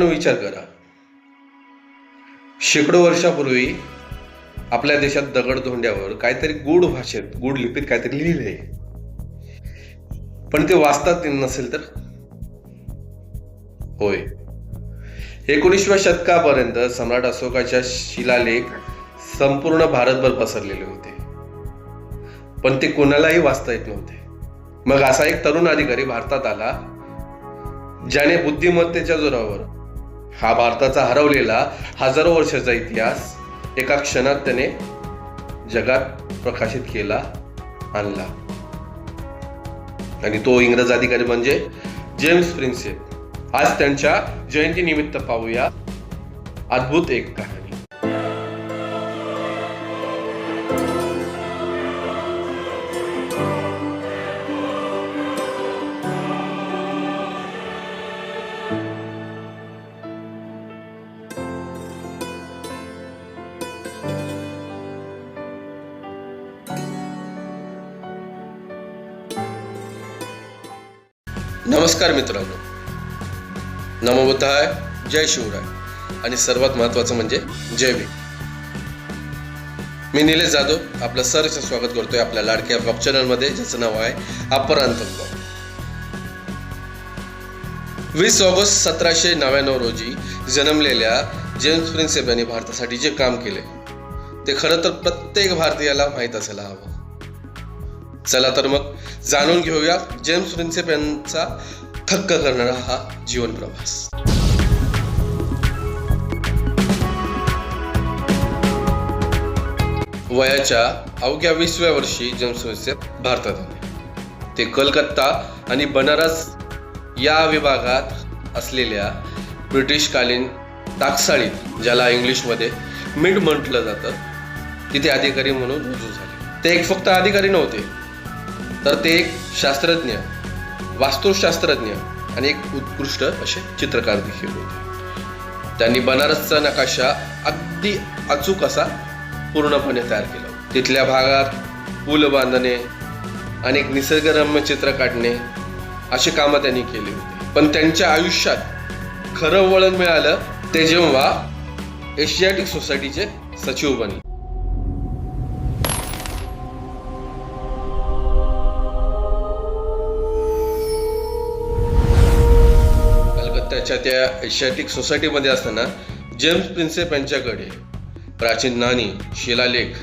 मित्रांनो, विचार करा, शेकडो वर्षापूर्वी आपल्या देशात दगडधोंड्यावर काहीतरी गूढ भाषेत, गूढ लिपीत काहीतरी लिहिलंय, पण ते वाचतात नसेल तर? होय, 19व्या शतकापर्यंत सम्राट अशोकाच्या शिलालेख संपूर्ण भारतभर पसरलेले होते, पण ते कोणालाही वाचता येत नव्हते. मग असा एक तरुण अधिकारी भारतात आला, ज्याने बुद्धिमत्तेच्या जोरावर हा भारताचा हरवलेला हजारो वर्षाचा इतिहास एका क्षणात त्याने जगात प्रकाशित केला, आणला. आणि तो इंग्रज अधिकारी म्हणजे जेम्स प्रिन्सेप. आज त्यांच्या जयंती निमित्त पाहूया अद्भुत एक कहाणी. नमस्कार मित्रांनो, नमो बुद्धाय, जय शिवराय आणि सर्वात महत्वाचं म्हणजे जय भीम. मी निलेश जाधव आपलं सहर्ष स्वागत करतोय आपल्या लाडक्या ब्लॉग चॅनल मध्ये, ज्याचं नाव आहे अपरांत ब्लॉग. 20 ऑगस्ट 1799 रोजी जन्मलेल्या जेम्स प्रिन्सेप यांनी भारतासाठी जे काम केले ते खरं तर प्रत्येक भारतीयाला माहीत असायला हवं. चला तर मग जाणून घेऊया जेम्स प्रिन्सेप यांचा थक्क करणारा हा जीवन प्रवास. वयाच्या अवघ्या 20व्या वर्षी जेम्स प्रिन्सेप भारतात आले. ते कलकत्ता आणि बनारस या विभागात असलेल्या ब्रिटिशकालीन टाकसाळीत, ज्याला इंग्लिशमध्ये मिड म्हटलं जातं, तिथे अधिकारी म्हणून रुजू झाले. ते एक फक्त अधिकारी नव्हते, तर ते एक शास्त्रज्ञ, वास्तुशास्त्रज्ञ आणि एक उत्कृष्ट असे चित्रकार देखील होते. त्यांनी बनारसचा नकाशा अगदी अचूक असा पूर्णपणे तयार केला. तिथल्या भागात पूल बांधणे, अनेक निसर्गरम्य चित्र काढणे अशी कामं त्यांनी केली होती. पण त्यांच्या आयुष्यात खरं वळण मिळालं ते जेव्हा एशियाटिक सोसायटीचे सचिव बनले. कलकत्त्याच्या त्या एशियाटिक सोसायटीमध्ये असताना जेम्स प्रिन्सेप यांच्याकडे प्राचीन नाणी, शिलालेख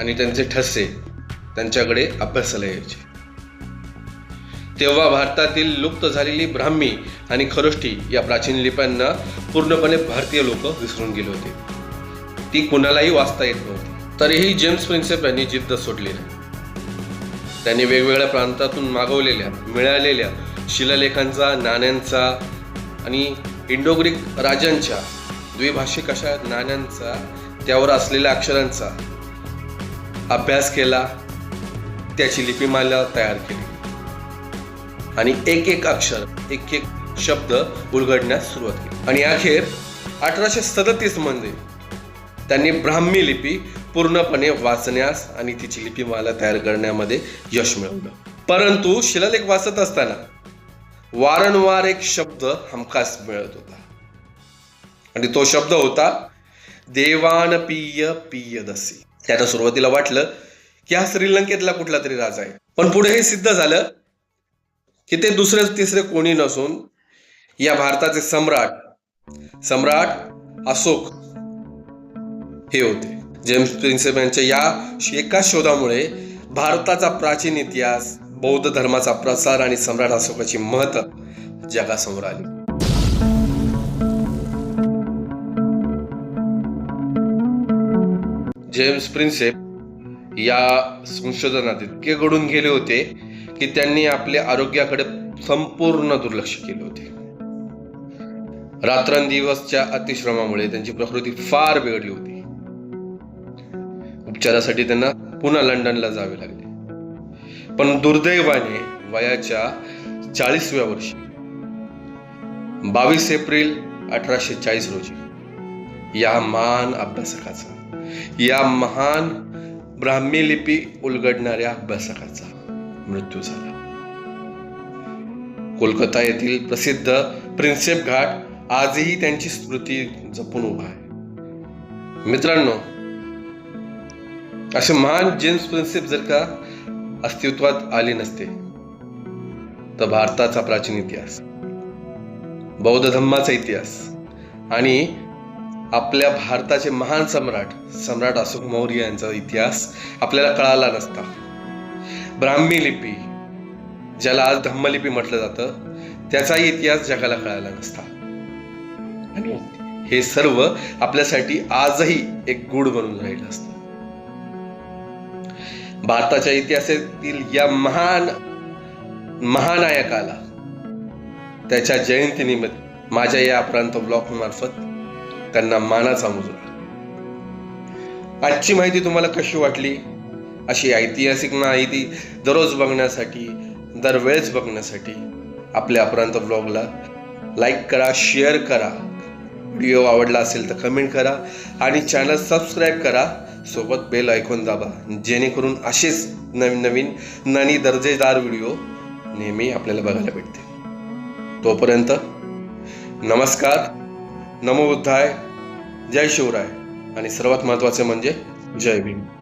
आणि त्यांचे ठसे त्यांच्याकडे अभ्यासाला यायचे. तेव्हा भारतातील लुप्त झालेली ब्राह्मी आणि खरोष्टी या प्राचीन लिप्यांना पूर्णपणे भारतीय लोक विसरून गेले होते. ती कुणालाही वाचता येत नव्हती. तरीही जेम्स प्रिन्सेप यांनी जिद्द सोडली नाही. त्यांनी वेगवेगळ्या प्रांतातून मागवलेल्या, मिळालेल्या शिलालेखांचा, नाण्यांचा आणि इंडो-ग्रीक राजांच्या द्विभाषिक अशा नाण्यांचा, त्यावर असलेल्या अक्षरांचा अभ्यास केला. त्याची लिपिमाला तयार केली आणि एक एक अक्षर, एक एक शब्द उलगडण्यास सुरुवात केली. आणि अखेर 1837 मध्ये त्यांनी ब्राह्मी लिपी पूर्णपणे वाचण्यास आणि तिची लिपिमाला तयार करण्यामध्ये यश मिळवलं. परंतु शिलालेख वाचत असताना वारंवार एक शब्द हमखास मिळत होता, आणि तो शब्द होता देवान पिय पियदसी. त्यांना सुरुवातीला वाटलं की हा श्रीलंकेतला कुठला तरी राजा आहे, पण पुढे हे सिद्ध झालं की ते दुसरे तिसरे कोणी नसून या भारताचे सम्राट अशोक हे होते. जेम्स प्रिन्सेप यांच्या या एका शोधामुळे भारताचा प्राचीन इतिहास, बौद्ध धर्माचा प्रसार आणि सम्राट अशोकाची महत्त्व जगासमोर आली. जेम्स प्रिन्सेप या संशोधनात इतके गढून गेले होते की त्यांनी आपल्या आरोग्याकडे संपूर्ण दुर्लक्ष केले होते. रात्रंदिवसच्या अतिश्रमामुळे त्यांची प्रकृती फार बिघडली होती. उपचारासाठी त्यांना पुन्हा लंडनला जावे लागले. पण दुर्दैवाने वयाच्या 40व्या वर्षी 22 एप्रिल 1840 रोजी या महान अभ्यासकाचा, या महान ब्राह्मी लिपी उलगडणाऱ्या अभ्यासकाचा मृत्यू झाला. कोलकाता येथील प्रसिद्ध प्रिन्सेप घाट आजही त्यांची स्मृती जपून उभा आहे. मित्रांनो, असे महान जेम्स प्रिन्सेप जर का अस्तित्वात आले नसते तर भारताचा प्राचीन इतिहास, बौद्ध धर्माचा इतिहास आणि आपल्या भारताचे महान सम्राट अशोक मौर्य यांचा इतिहास आपल्याला कळाला नसता. ब्राह्मी लिपी, ज्याला आज धम्मलिपी म्हटलं जातं, त्याचाही इतिहास जगाला कळाला नसता. आणि हे सर्व आपल्यासाठी आजही एक गूढ बनून राहिलं असतं. भारताच्या इतिहासातील या महानायकाला त्याच्या जयंतीनिमित्त माझ्या या प्रांत ब्लॉग मार्फत त्यांना मानाचा मुजरा. आजची माहिती तुम्हाला कशी वाटली? अशी ऐतिहासिक माहिती दररोज बघण्यासाठी, दरवेळेस बघण्यासाठी आपल्या प्रांत ब्लॉगला लाईक करा, शेअर करा. व्हिडिओ आवडला असेल तर कमेंट करा आणि चॅनल सबस्क्राईब करा. सोबत बेल आयकॉन दाबा, जेणेकरून असेच नवीन आणि दर्जेदार व्हिडिओ नेहमी आपल्याला बघायला भेटते. तोपर्यंत नमस्कार, नमो बुद्धाय, जय शिवराय आणि सर्वात महत्त्वाचे म्हणजे जय भीम.